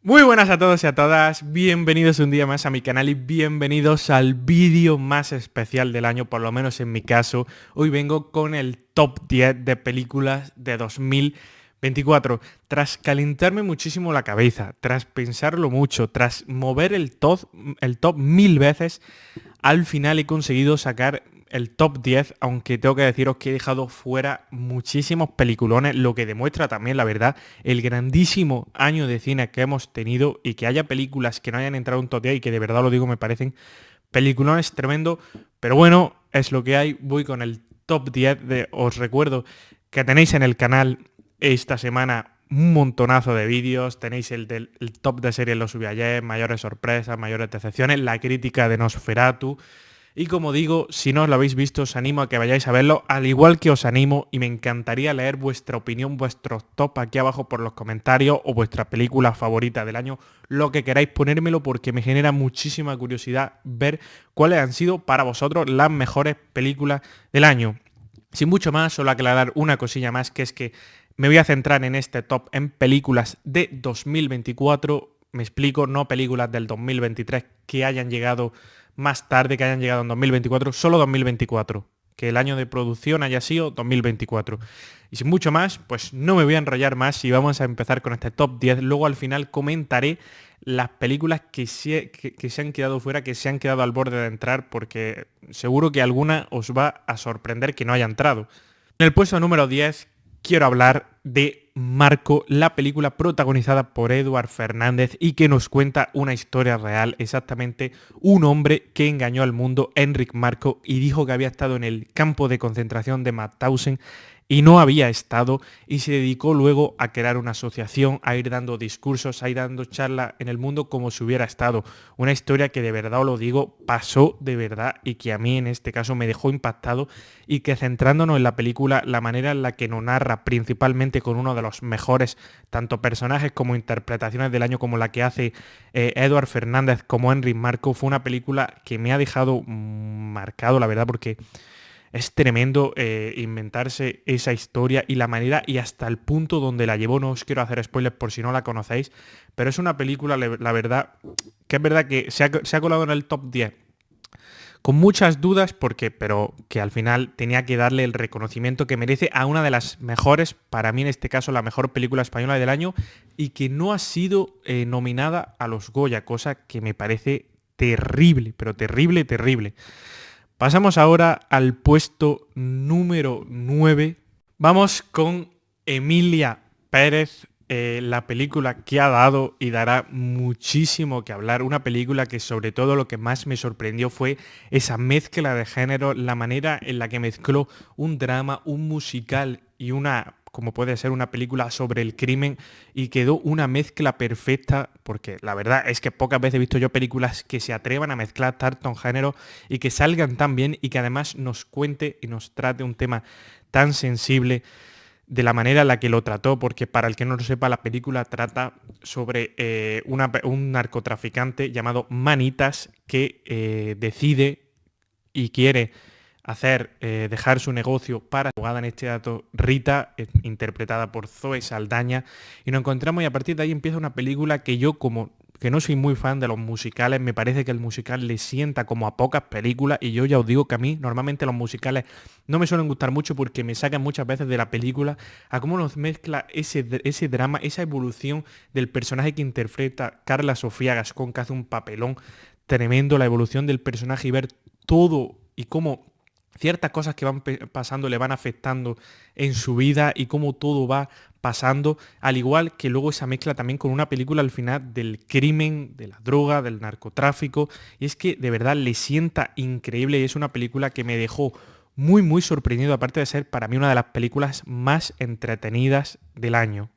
Muy buenas a todos y a todas, bienvenidos un día más a mi canal y bienvenidos al vídeo más especial del año, por lo menos en mi caso. Hoy vengo con el top 10 de películas de 2024. Tras calentarme muchísimo la cabeza, tras pensarlo mucho, tras mover el top mil veces, al final he conseguido sacar el top 10, aunque tengo que deciros que he dejado fuera muchísimos peliculones, lo que demuestra también, la verdad, el grandísimo año de cine que hemos tenido y que haya películas que no hayan entrado en un top 10 y que de verdad lo digo, me parecen peliculones tremendo, pero bueno, es lo que hay. Voy con el top 10 os recuerdo que tenéis en el canal esta semana un montonazo de vídeos, tenéis el top de series, lo subí ayer, mayores sorpresas, mayores decepciones, la crítica de Nosferatu. Y como digo, si no os lo habéis visto, os animo a que vayáis a verlo, al igual que os animo y me encantaría leer vuestra opinión, vuestros top aquí abajo por los comentarios o vuestra película favorita del año, lo que queráis ponérmelo porque me genera muchísima curiosidad ver cuáles han sido para vosotros las mejores películas del año. Sin mucho más, solo aclarar una cosilla más, que es que me voy a centrar en este top en películas de 2024. Me explico, no películas del 2023 que hayan llegado más tarde, que hayan llegado en 2024, solo 2024. Que el año de producción haya sido 2024. Y sin mucho más, pues no me voy a enrollar más y vamos a empezar con este top 10. Luego al final comentaré las películas que se han quedado fuera, que se han quedado al borde de entrar, porque seguro que alguna os va a sorprender que no haya entrado. En el puesto número 10 quiero hablar de Marco, la película protagonizada por Eduard Fernández y que nos cuenta una historia real, exactamente un hombre que engañó al mundo, Enric Marco, y dijo que había estado en el campo de concentración de Mauthausen y no había estado, y se dedicó luego a crear una asociación, a ir dando discursos, a ir dando charlas en el mundo como si hubiera estado. Una historia que de verdad os lo digo, pasó de verdad y que a mí en este caso me dejó impactado, y que centrándonos en la película, la manera en la que nos narra, principalmente con uno de los mejores tanto personajes como interpretaciones del año como la que hace Eduard Fernández como Enric Marco, fue una película que me ha dejado marcado, la verdad, porque es tremendo inventarse esa historia y la manera y hasta el punto donde la llevó. No os quiero hacer spoilers por si no la conocéis, pero es una película, la verdad, que es verdad que se ha colado en el top 10 con muchas dudas, pero que al final tenía que darle el reconocimiento que merece a una de las mejores, para mí en este caso la mejor película española del año, y que no ha sido nominada a los Goya, cosa que me parece terrible, pero terrible, terrible. Pasamos ahora al puesto número 9. Vamos con Emilia Pérez, la película que ha dado y dará muchísimo que hablar. Una película que sobre todo lo que más me sorprendió fue esa mezcla de género, la manera en la que mezcló un drama, un musical y una, como puede ser una película sobre el crimen, y quedó una mezcla perfecta, porque la verdad es que pocas veces he visto yo películas que se atrevan a mezclar tantos géneros y que salgan tan bien y que además nos cuente y nos trate un tema tan sensible de la manera en la que lo trató, porque para el que no lo sepa, la película trata sobre un narcotraficante llamado Manitas que decide y quiere dejar su negocio para la abogada, en este dato Rita, interpretada por Zoe Saldaña, y nos encontramos y a partir de ahí empieza una película que yo, como que no soy muy fan de los musicales, me parece que el musical le sienta como a pocas películas, y yo ya os digo que a mí normalmente los musicales no me suelen gustar mucho porque me sacan muchas veces de la película, a cómo nos mezcla ese drama, esa evolución del personaje que interpreta Carla Sofía Gascón, que hace un papelón tremendo, la evolución del personaje y ver todo y cómo ciertas cosas que van pasando le van afectando en su vida y cómo todo va pasando, al igual que luego esa mezcla también con una película al final del crimen, de la droga, del narcotráfico, y es que de verdad le sienta increíble y es una película que me dejó muy muy sorprendido, aparte de ser para mí una de las películas más entretenidas del año.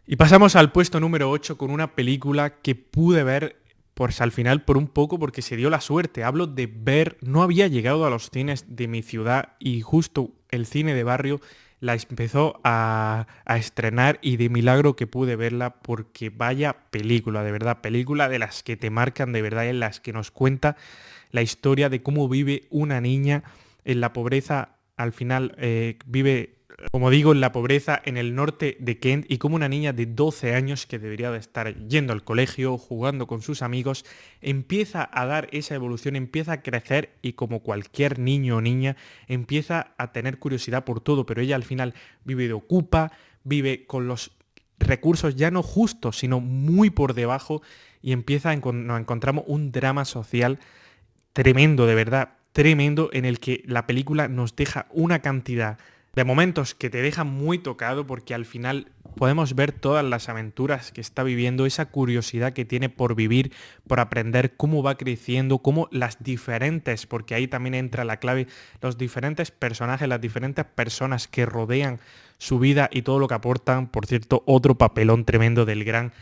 Y pasamos al puesto número 8 con una película que pude ver pues al final por un poco porque se dio la suerte. Hablo de ver, no había llegado a los cines de mi ciudad y justo el cine de barrio la empezó a estrenar y de milagro que pude verla porque vaya película, de verdad, película de las que te marcan de verdad, en las que nos cuenta la historia de cómo vive una niña en la pobreza, al final vive como digo, en la pobreza en el norte de Kent y como una niña de 12 años que debería de estar yendo al colegio, jugando con sus amigos, empieza a dar esa evolución, empieza a crecer y como cualquier niño o niña, empieza a tener curiosidad por todo, pero ella al final vive de ocupa, vive con los recursos ya no justos, sino muy por debajo y nos encontramos un drama social tremendo, de verdad, tremendo, en el que la película nos deja una cantidad de momentos que te dejan muy tocado porque al final podemos ver todas las aventuras que está viviendo, esa curiosidad que tiene por vivir, por aprender, cómo va creciendo, cómo las diferentes, porque ahí también entra la clave, los diferentes personajes, las diferentes personas que rodean su vida y todo lo que aportan. Por cierto, otro papelón tremendo del gran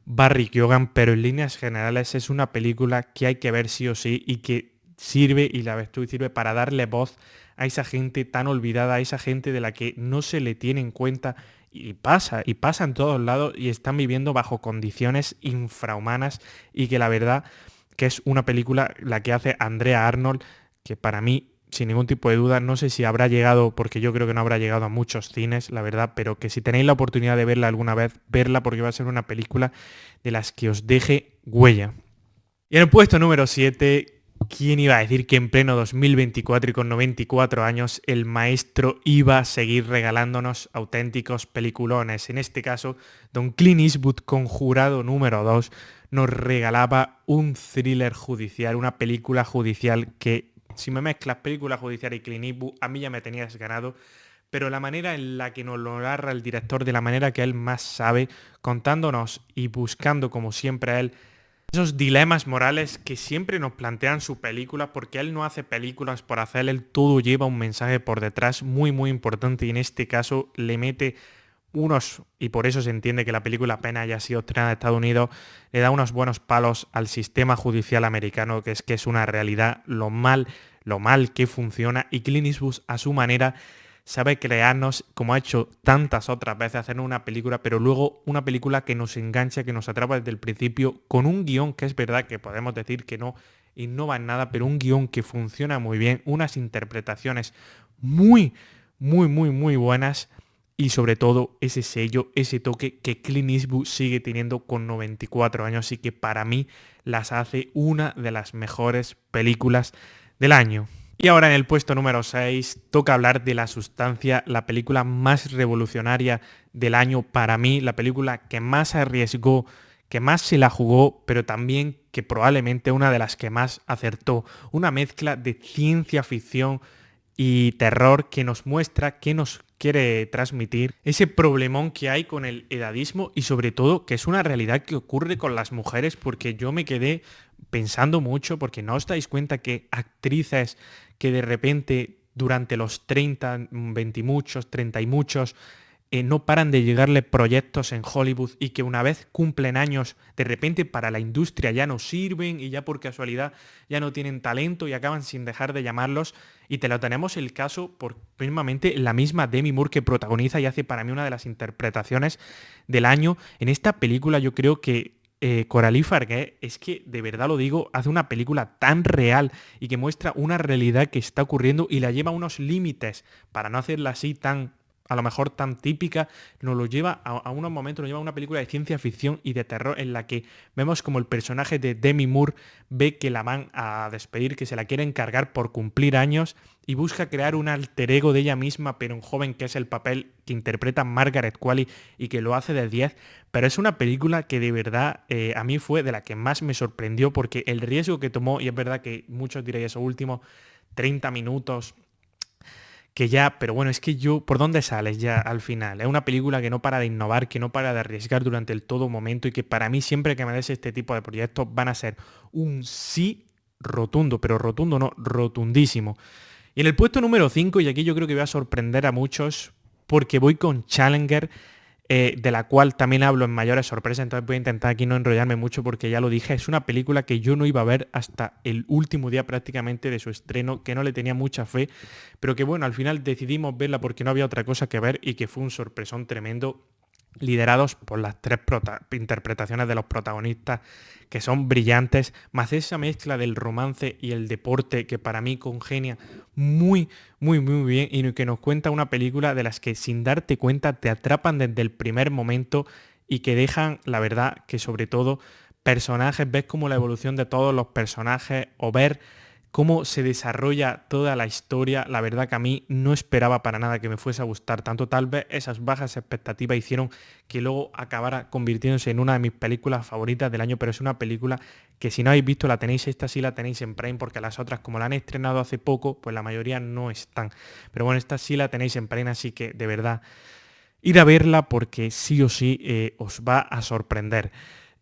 Barry Keoghan, pero en líneas generales es una película que hay que ver sí o sí y que sirve, y la ves tú, y sirve para darle voz a esa gente tan olvidada, a esa gente de la que no se le tiene en cuenta y pasa en todos lados y están viviendo bajo condiciones infrahumanas y que la verdad que es una película la que hace Andrea Arnold, que para mí sin ningún tipo de duda, no sé si habrá llegado, porque yo creo que no habrá llegado a muchos cines, la verdad, pero que si tenéis la oportunidad de verla alguna vez, verla porque va a ser una película de las que os deje huella. Y en el puesto número 7, ¿quién iba a decir que en pleno 2024 y con 94 años el maestro iba a seguir regalándonos auténticos peliculones? En este caso, Don Clint Eastwood, Conjurado número 2, nos regalaba un thriller judicial, una película judicial que, si me mezclas película judicial y Clint Eastwood, a mí ya me tenías ganado, pero la manera en la que nos lo narra el director, de la manera que él más sabe, contándonos y buscando como siempre a él esos dilemas morales que siempre nos plantean su película, porque él no hace películas por hacer, él todo lleva un mensaje por detrás muy muy importante y en este caso le mete unos, y por eso se entiende que la película apenas haya sido estrenada en Estados Unidos, le da unos buenos palos al sistema judicial americano, que es una realidad, lo mal que funciona, y Clint Eastwood a su manera sabe crearnos, como ha hecho tantas otras veces, hacernos una película, pero luego una película que nos engancha, que nos atrapa desde el principio, con un guión que es verdad que podemos decir que no innova en nada, pero un guión que funciona muy bien, unas interpretaciones muy, muy, muy, muy buenas y sobre todo ese sello, ese toque que Clint Eastwood sigue teniendo con 94 años y que para mí las hace una de las mejores películas del año. Y ahora en el puesto número 6 toca hablar de La Sustancia, la película más revolucionaria del año para mí, la película que más arriesgó, que más se la jugó, pero también que probablemente una de las que más acertó. Una mezcla de ciencia ficción y terror que nos muestra, que nos quiere transmitir ese problemón que hay con el edadismo y sobre todo que es una realidad que ocurre con las mujeres, porque yo me quedé pensando mucho, porque no os dais cuenta que actrices que de repente durante los 30, 20 y muchos, 30 y muchos, no paran de llegarle proyectos en Hollywood y que una vez cumplen años, de repente para la industria ya no sirven y ya por casualidad ya no tienen talento y acaban sin dejar de llamarlos. Y te lo tenemos el caso por mismamente la misma Demi Moore, que protagoniza y hace para mí una de las interpretaciones del año. En esta película yo creo que Coralie Farguet, es que de verdad lo digo, hace una película tan real y que muestra una realidad que está ocurriendo y la lleva a unos límites para no hacerla así tan, a lo mejor tan típica, nos lo lleva a unos momentos, nos lleva a una película de ciencia ficción y de terror en la que vemos como el personaje de Demi Moore ve que la van a despedir, que se la quiere encargar por cumplir años y busca crear un alter ego de ella misma, pero un joven, que es el papel que interpreta Margaret Qualley y que lo hace de 10. Pero es una película que de verdad a mí fue de la que más me sorprendió porque el riesgo que tomó, y es verdad que muchos diréis esos últimos 30 minutos, que ya, pero bueno, es que yo, ¿por dónde sales ya al final? Es una película que no para de innovar, que no para de arriesgar durante el todo momento y que para mí siempre que me des este tipo de proyectos van a ser un sí rotundo, pero rotundo no, rotundísimo. Y en el puesto número 5, y aquí yo creo que voy a sorprender a muchos, porque voy con Challenger, de la cual también hablo en mayores sorpresas, entonces voy a intentar aquí no enrollarme mucho porque ya lo dije, es una película que yo no iba a ver hasta el último día prácticamente de su estreno, que no le tenía mucha fe, pero que bueno, al final decidimos verla porque no había otra cosa que ver y que fue un sorpresón tremendo. liderados por las tres interpretaciones de los protagonistas, que son brillantes, más esa mezcla del romance y el deporte que para mí congenia muy, muy, muy bien y que nos cuenta una película de las que sin darte cuenta te atrapan desde el primer momento y que dejan, la verdad, que sobre todo personajes, ves como la evolución de todos los personajes o ver cómo se desarrolla toda la historia, la verdad que a mí no esperaba para nada que me fuese a gustar tanto. Tal vez esas bajas expectativas hicieron que luego acabara convirtiéndose en una de mis películas favoritas del año, pero es una película que si no habéis visto la tenéis, esta sí la tenéis en Prime, porque las otras como la han estrenado hace poco, pues la mayoría no están. Pero bueno, esta sí la tenéis en Prime, así que de verdad, ir a verla porque sí o sí os va a sorprender.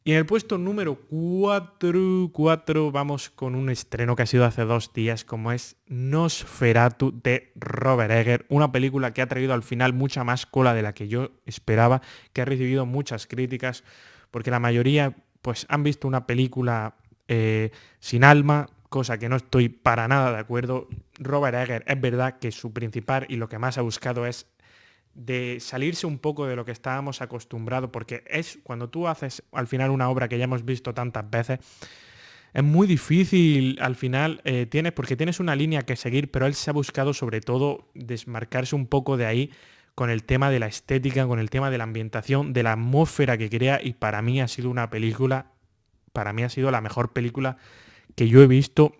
Y en el puesto número 4 vamos con un estreno que ha sido hace 2 días, como es Nosferatu de Robert Eggers, una película que ha traído al final mucha más cola de la que yo esperaba, que ha recibido muchas críticas, porque la mayoría pues han visto una película sin alma, cosa que no estoy para nada de acuerdo. Robert Eggers es verdad que su principal y lo que más ha buscado es de salirse un poco de lo que estábamos acostumbrados, porque es cuando tú haces al final una obra que ya hemos visto tantas veces, es muy difícil al final, porque tienes una línea que seguir, pero él se ha buscado sobre todo desmarcarse un poco de ahí con el tema de la estética, con el tema de la ambientación, de la atmósfera que crea, y para mí ha sido una película, para mí ha sido la mejor película que yo he visto,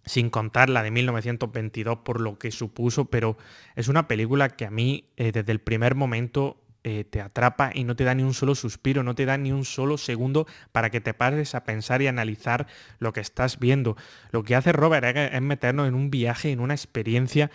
sin contar la de 1922 por lo que supuso, pero es una película que a mí desde el primer momento te atrapa y no te da ni un solo suspiro, no te da ni un solo segundo para que te pares a pensar y analizar lo que estás viendo. Lo que hace Robert Eggers es meternos en un viaje, en una experiencia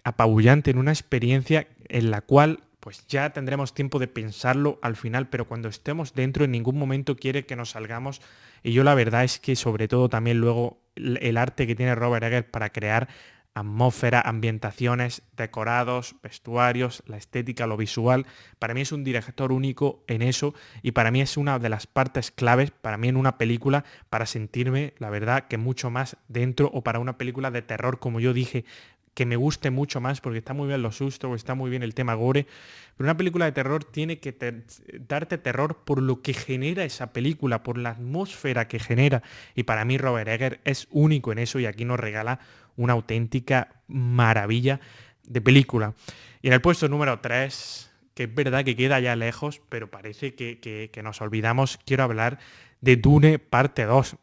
apabullante, en una experiencia en la cual pues ya tendremos tiempo de pensarlo al final, pero cuando estemos dentro en ningún momento quiere que nos salgamos. Y yo la verdad es que sobre todo también luego el arte que tiene Robert Eggers para crear atmósfera, ambientaciones, decorados, vestuarios, la estética, lo visual. Para mí es un director único en eso y para mí es una de las partes claves, para mí en una película, para sentirme, la verdad, que mucho más dentro, o para una película de terror, como yo dije, que me guste mucho más porque está muy bien los sustos, está muy bien el tema gore, pero una película de terror tiene que darte terror por lo que genera esa película, por la atmósfera que genera, y para mí Robert Eggers es único en eso y aquí nos regala una auténtica maravilla de película. Y en el puesto número 3, que es verdad que queda ya lejos, pero parece que nos olvidamos, quiero hablar de Dune parte 2.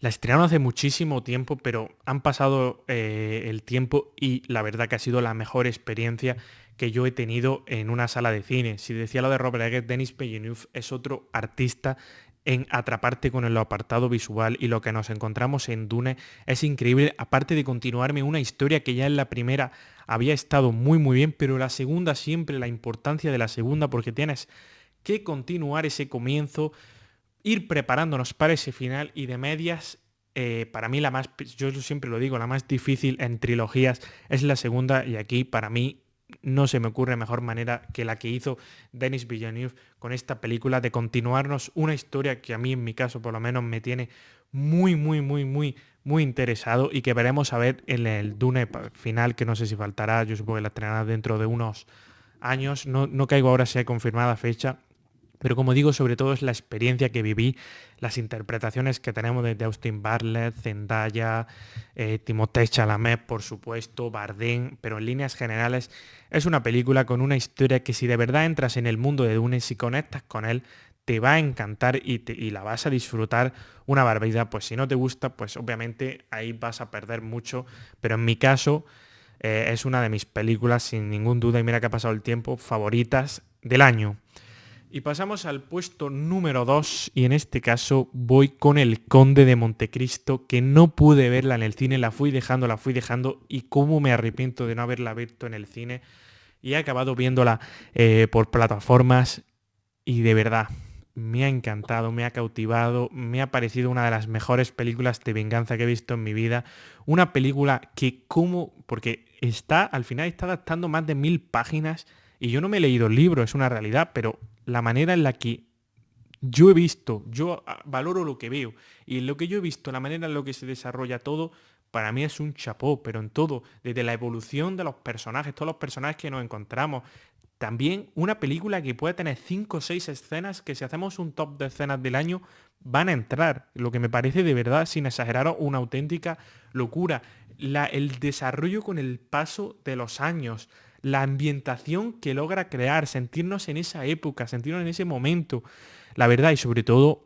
La estrenaron hace muchísimo tiempo, pero han pasado el tiempo y la verdad que ha sido la mejor experiencia que yo he tenido en una sala de cine. Si decía lo de Robert Eggers, Denis Villeneuve es otro artista en atraparte con el apartado visual, y lo que nos encontramos en Dune es increíble, aparte de continuarme una historia que ya en la primera había estado muy muy bien, pero la segunda siempre, la importancia de la segunda, porque tienes que continuar ese comienzo, ir preparándonos para ese final, y de medias, para mí la más, yo siempre lo digo, la más difícil en trilogías es la segunda, y aquí para mí no se me ocurre mejor manera que la que hizo Denis Villeneuve con esta película, de continuarnos una historia que a mí en mi caso por lo menos me tiene muy, muy, muy, muy, muy interesado, y que veremos a ver en el Dune final, que no sé si faltará, yo supongo que la estrenará dentro de unos años, no caigo ahora si hay confirmada fecha. Pero como digo, sobre todo es la experiencia que viví, las interpretaciones que tenemos de Austin Butler, Zendaya, Timothée Chalamet, por supuesto, Bardem, pero en líneas generales es una película con una historia que si de verdad entras en el mundo de Dune, si conectas con él, te va a encantar y la vas a disfrutar una barbaridad. Pues si no te gusta, pues obviamente ahí vas a perder mucho, pero en mi caso es una de mis películas, sin ningún duda, y mira que ha pasado el tiempo, favoritas del año. Y pasamos al puesto número 2, y en este caso voy con El Conde de Montecristo, que no pude verla en el cine, la fui dejando, y cómo me arrepiento de no haberla visto en el cine, y he acabado viéndola por plataformas, y de verdad, me ha encantado, me ha cautivado, me ha parecido una de las mejores películas de venganza que he visto en mi vida, una película que porque al final está adaptando más de 1000 páginas, y yo no me he leído el libro, es una realidad, pero la manera en la que yo valoro lo que veo, y en lo que yo he visto, la manera en la que se desarrolla todo, para mí es un chapó, pero en todo, desde la evolución de los personajes, todos los personajes que nos encontramos, también una película que puede tener 5 o 6 escenas que si hacemos un top de escenas del año van a entrar. Lo que me parece de verdad, sin exagerar, una auténtica locura. El desarrollo con el paso de los años, la ambientación que logra crear, sentirnos en esa época, sentirnos en ese momento. La verdad, y sobre todo,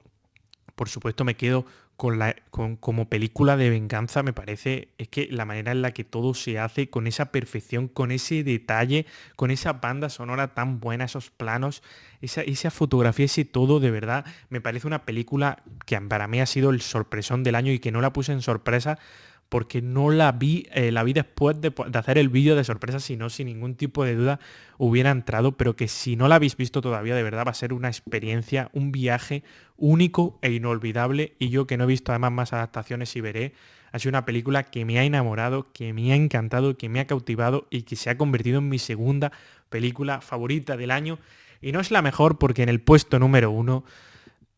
por supuesto, me quedo como película de venganza, me parece, es que la manera en la que todo se hace con esa perfección, con ese detalle, con esa banda sonora tan buena, esos planos, esa fotografía, ese todo, de verdad, me parece una película que para mí ha sido el sorpresón del año y que no la puse en sorpresa porque no la vi después de hacer el vídeo de sorpresa, si no, sin ningún tipo de duda hubiera entrado, pero que si no la habéis visto todavía, de verdad va a ser una experiencia, un viaje único e inolvidable, y yo que no he visto además más adaptaciones y veré, ha sido una película que me ha enamorado, que me ha encantado, que me ha cautivado y que se ha convertido en mi segunda película favorita del año, y no es la mejor porque en el puesto número 1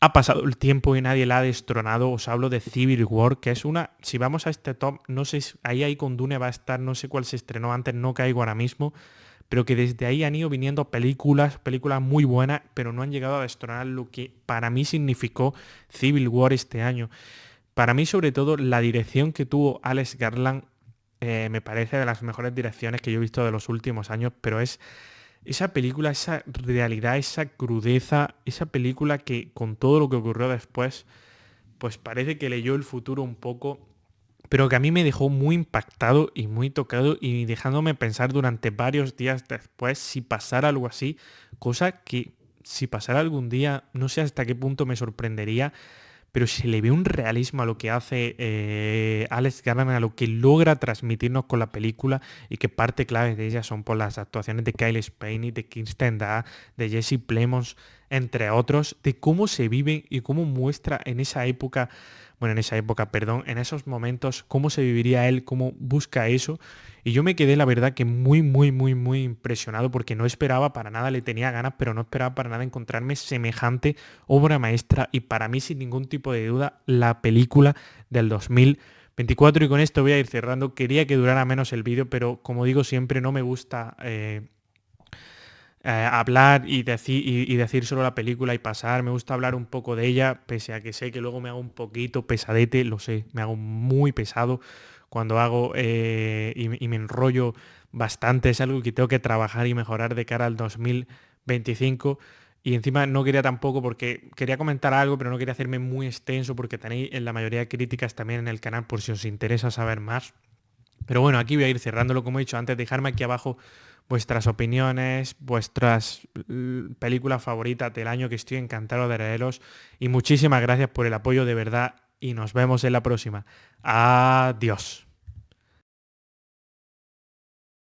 ha pasado el tiempo y nadie la ha destronado. Os hablo de Civil War, que es una... Si vamos a este top, no sé, ahí con Dune va a estar, no sé cuál se estrenó antes, no caigo ahora mismo, pero que desde ahí han ido viniendo películas muy buenas, pero no han llegado a destronar lo que para mí significó Civil War este año. Para mí, sobre todo, la dirección que tuvo Alex Garland me parece de las mejores direcciones que yo he visto de los últimos años, pero es esa película, esa realidad, esa crudeza, esa película que con todo lo que ocurrió después, pues parece que leyó el futuro un poco, pero que a mí me dejó muy impactado y muy tocado y dejándome pensar durante varios días después si pasara algo así, cosa que si pasara algún día no sé hasta qué punto me sorprendería, pero se le ve un realismo a lo que hace Alex Garland, a lo que logra transmitirnos con la película, y que parte clave de ella son por las actuaciones de Kyle Spacey, de Kirsten Dunst, de Jesse Plemons, entre otros, de cómo se vive y cómo muestra en esa época, bueno, en esa época, perdón, en esos momentos, cómo se viviría él, cómo busca eso. Y yo me quedé, la verdad, que muy impresionado porque no esperaba para nada, le tenía ganas, pero no esperaba para nada encontrarme semejante obra maestra y para mí, sin ningún tipo de duda, la película del 2024. Y con esto voy a ir cerrando. Quería que durara menos el vídeo, pero como digo siempre, no me gusta hablar y decir solo la película y pasar. Me gusta hablar un poco de ella, pese a que sé que luego me hago un poquito pesadete, lo sé, me hago muy pesado cuando hago y me enrollo bastante. Es algo que tengo que trabajar y mejorar de cara al 2025. Y encima no quería tampoco, porque quería comentar algo, pero no quería hacerme muy extenso porque tenéis en la mayoría de críticas también en el canal por si os interesa saber más. Pero bueno, aquí voy a ir cerrándolo, como he dicho antes. Dejadme aquí abajo vuestras opiniones, vuestras películas favoritas del año, que estoy encantado de leeros. Y muchísimas gracias por el apoyo de verdad y nos vemos en la próxima. Adiós.